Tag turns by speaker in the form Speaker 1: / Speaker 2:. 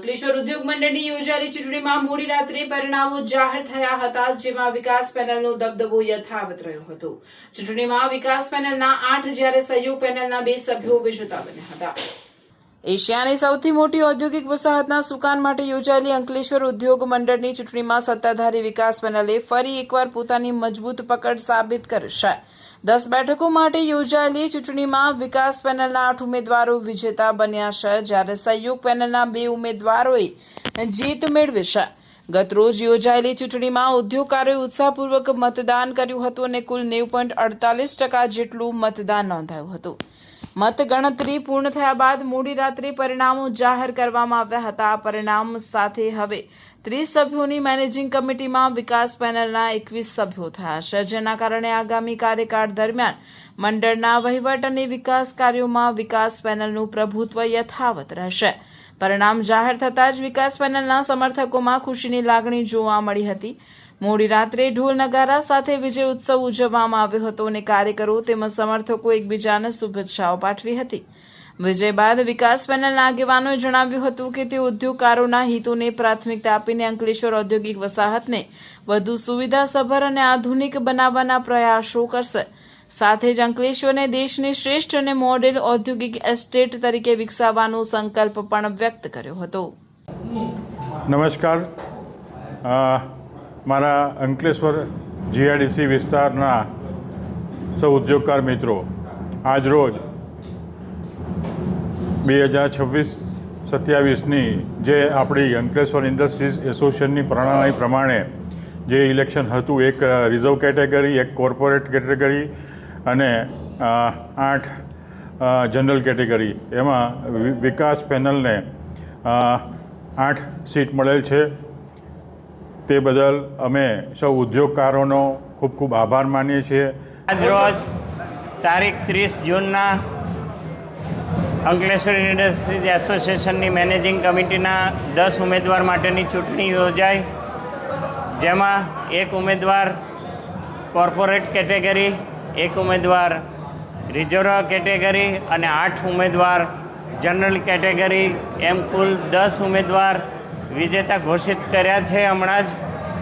Speaker 1: અંકલેશ્વર ઉદ્યોગ મંડળની યોજાયેલી ચૂંટણીમાં મોડી રાત્રે પરિણામો જાહેર થયા હતા, જેમાં વિકાસ પેનલનો દબદબો યથાવત રહ્યો હતો। ચૂંટણીમાં વિકાસ પેનલના 8 જ્યારે સહયોગ પેનલના 2 સભ્યો વિજેતા બન્યા હતા। એશિયાની સૌથી મોટી ઔદ્યોગિક વસાહતના સુકાન માટે યોજાયેલી અંકલેશ્વર ઉદ્યોગ મંડળની ચૂંટણીમાં સત્તાધારી વિકાસ પેનલે ફરી એકવાર પોતાની મજબૂત પકડ સાબિત કરી છે। 10 બેઠકો માટે યોજાયેલી ચૂંટણીમાં વિકાસ પેનલના 8 ઉમેદવારો વિજેતા બન્યા છે, જ્યારે સહયોગ પેનલના 2 ઉમેદવારોએ જીત મેળવી છે। ગતરોજ યોજાયેલી ચૂંટણીમાં ઉદ્યોગકારોએ ઉત્સાહપૂર્વક મતદાન કર્યું હતું અને કુલ 90.48% જેટલું મતદાન નોંધાયું હતું। મતગણતરી પૂર્ણ થયા બાદ મોડી રાત્રે પરિણામો જાહેર કરવામાં આવ્યા હતા। પરિણામ સાથે હવે 30 સભ્યોની મેનેજિંગ કમિટીમાં વિકાસ પેનલના 21 સભ્યો થયા છે, જેના કારણે આગામી કાર્યકાળ દરમિયાન મંડળના વહીવટ અને વિકાસ કાર્યોમાં વિકાસ પેનલનું પ્રભુત્વ યથાવત રહેશે। પરિણામ જાહેર થતાં જ વિકાસ પેનલના સમર્થકોમાં ખુશીની લાગણી જોવા મળી હતી। મોડી રાત્રે ઢોલ નગારા સાથે વિજય ઉત્સવ ઉજવવામાં આવ્યો હતો અને કાર્યકરો તેમજ સમર્થકો એકબીજાને શુભેચ્છાઓ પાઠવી હતી। વિજય બાદ વિકાસ પેનલના આગેવાનોએ જણાવ્યું હતું કે તેઓ ઉદ્યોગકારોના હિતોને પ્રાથમિકતા આપીને અંકલેશ્વર ઔદ્યોગિક વસાહતને વધુ સુવિધાસભર અને આધુનિક બનાવવાના પ્રયાસો કરશે। સાથે જ અંકલેશ્વરને દેશની શ્રેષ્ઠ અને મોડેલ ઔદ્યોગિક એસ્ટેટ તરીકે વિકસાવવાનો સંકલ્પ પણ વ્યક્ત કર્યો હતો।
Speaker 2: નમસ્કાર, મારા અંકલેશ્વર જીઆઈડીસી વિસ્તારના સૌ ઉદ્યોગકાર મિત્રો, આજરોજ 2026-27ની જે આપણી અંકલેશ્વર ઇન્ડસ્ટ્રીઝ એસોસિએશનની પ્રણાલી પ્રમાણે જે ઇલેક્શન હતું, એક રિઝર્વ કેટેગરી, એક કોર્પોરેટ કેટેગરી અને 8 જનરલ કેટેગરી, એમાં વિકાસ પેનલને 8 સીટ મળેલ છે। તે બદલ અમે સૌ ઉદ્યોગકારોનો ખૂબ ખૂબ આભાર માનીએ છીએ।
Speaker 3: આજરોજ તારીખ 30 જૂનના અંકલેશ્વર ઇન્ડસ્ટ્રીઝ એસોસિએશનની મેનેજિંગ કમિટીના 10 ઉમેદવાર માટેની ચૂંટણી યોજાઈ, જેમાં 1 ઉમેદવાર કોર્પોરેટ કેટેગરી, 1 ઉમેદવાર રિઝર્વ કેટેગરી અને 8 ઉમેદવાર જનરલ કેટેગરી, એમ કુલ 10 ઉમેદવાર વિજેતા ઘોષિત કર્યા છે હમણાં જ।